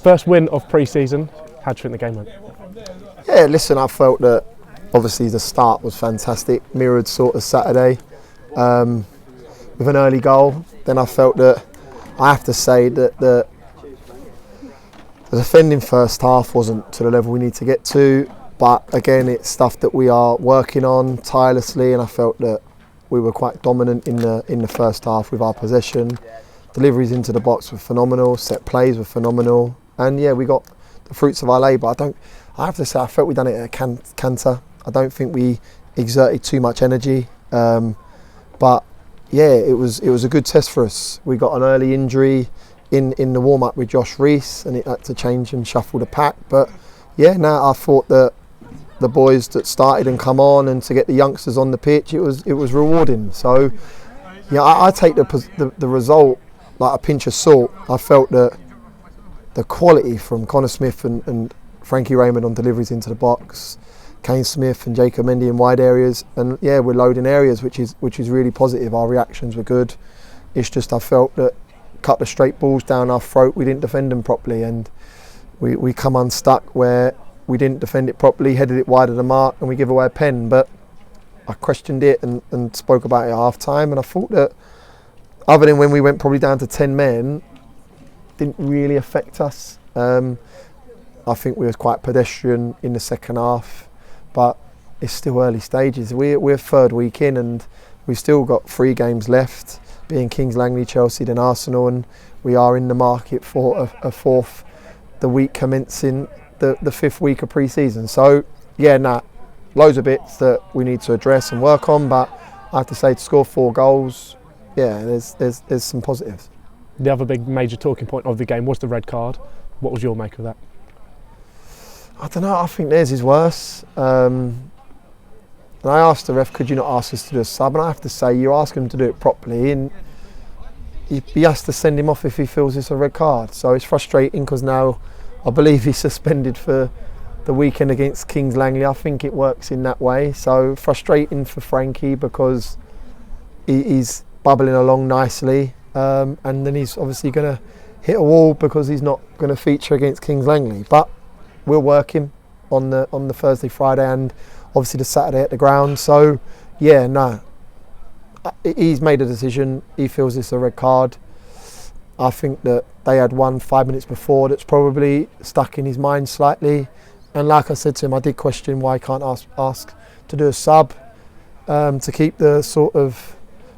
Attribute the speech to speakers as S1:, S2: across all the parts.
S1: First win of pre-season. How do you think the game went?
S2: Yeah, listen, I felt that obviously the start was fantastic, mirrored sort of Saturday with an early goal. Then I felt that I have to say that the defending first half wasn't to the level we need to get to, but again it's stuff that we are working on tirelessly, and I felt that we were quite dominant in the first half with our possession. Deliveries into the box were phenomenal, set plays were phenomenal, and yeah, we got the fruits of our labour. I have to say I felt we done it at a canter. I don't think we exerted too much energy, but yeah, it was a good test for us. We got an early injury in the warm-up with Josh Reese, and it had to change and shuffle the pack. But yeah, now I thought that the boys that started and come on, and to get the youngsters on the pitch, it was rewarding. So yeah, I take the result like a pinch of salt. I felt that the quality from Connor Smith and Frankie Raymond on deliveries into the box, Kane Smith and Jacob Mendy in wide areas, and yeah, we're loading areas, which is really positive. Our reactions were good. It's just I felt that cut the straight balls down our throat, we didn't defend them properly, and we come unstuck where we didn't defend it properly, headed it wide of the mark, and we give away a pen. But I questioned it and spoke about it at half time, and I thought that other than when we went probably down to 10 men, didn't really affect us. I think we was quite pedestrian in the second half, but it's still early stages. We're third week in, and we've still got 3 games left, being Kings Langley, Chelsea and Arsenal, and we are in the market for a fourth, the week commencing the 5th week of pre-season. So yeah, loads of bits that we need to address and work on, but I have to say, to score 4 goals, yeah, there's some positives.
S1: The other big major talking point of the game was the red card. What was your make of that?
S2: I don't know, I think theirs is worse. And I asked the ref, could you not ask us to do a sub? And I have to say, you ask him to do it properly, and he has to send him off if he feels it's a red card. So it's frustrating, because now I believe he's suspended for the weekend against Kings Langley. I think it works in that way. So frustrating for Frankie, because he's bubbling along nicely, and then he's obviously going to hit a wall because he's not going to feature against Kings Langley. But we'll work him on the Thursday, Friday, and obviously the Saturday at the ground. So yeah, he's made a decision. He feels it's a red card. I think that they had one 5 minutes before that's probably stuck in his mind slightly. And like I said to him, I did question why I can't ask to do a sub, to keep the sort of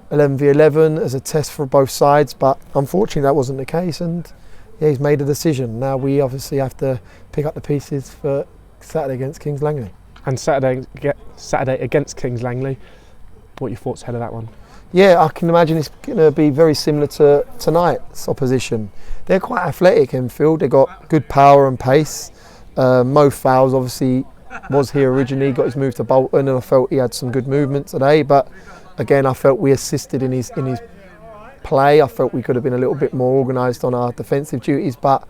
S2: 11v11 as a test for both sides. But unfortunately that wasn't the case, and yeah, he's made a decision. Now we obviously have to pick up the pieces for Saturday against Kings Langley.
S1: And Saturday against Kings Langley, what are your thoughts ahead of that one?
S2: Yeah, I can imagine it's going to be very similar to tonight's opposition. They're quite athletic, Enfield. They've got good power and pace. Mo Fowles obviously was here originally, got his move to Bolton, and I felt he had some good movement today. But again, I felt we assisted in his play. I felt we could have been a little bit more organised on our defensive duties. But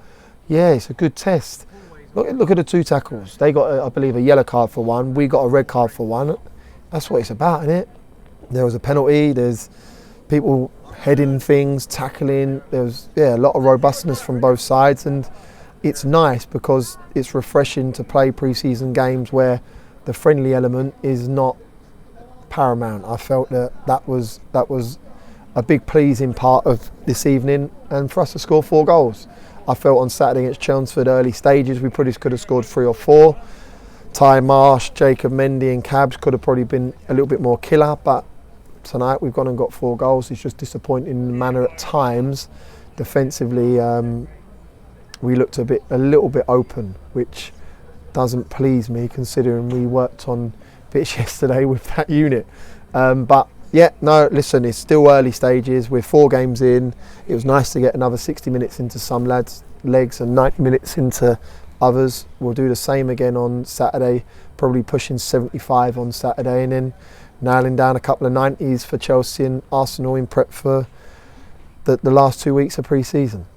S2: yeah, it's a good test. Look at the 2 tackles. They got, I believe, a yellow card for one. We got a red card for one. That's what it's about, isn't it? There was a penalty. There's people heading things, tackling. There's a lot of robustness from both sides, and it's nice because it's refreshing to play pre-season games where the friendly element is not paramount. I felt that was a big pleasing part of this evening, and for us to score 4 goals. I felt on Saturday against Chelmsford, early stages, we probably could have scored 3 or 4. Ty Marsh, Jacob Mendy and Cabs could have probably been a little bit more killer, but tonight we've gone and got 4 goals. It's just disappointing in the manner at times. Defensively, we looked a little bit open, which doesn't please me considering we worked on pitch yesterday with that unit. But yeah, no, listen, it's still early stages. We're 4 games in. It was nice to get another 60 minutes into some lads' legs and 90 minutes into others. We'll do the same again on Saturday, probably pushing 75 on Saturday, and then nailing down a couple of 90s for Chelsea and Arsenal in prep for the last 2 weeks of pre-season.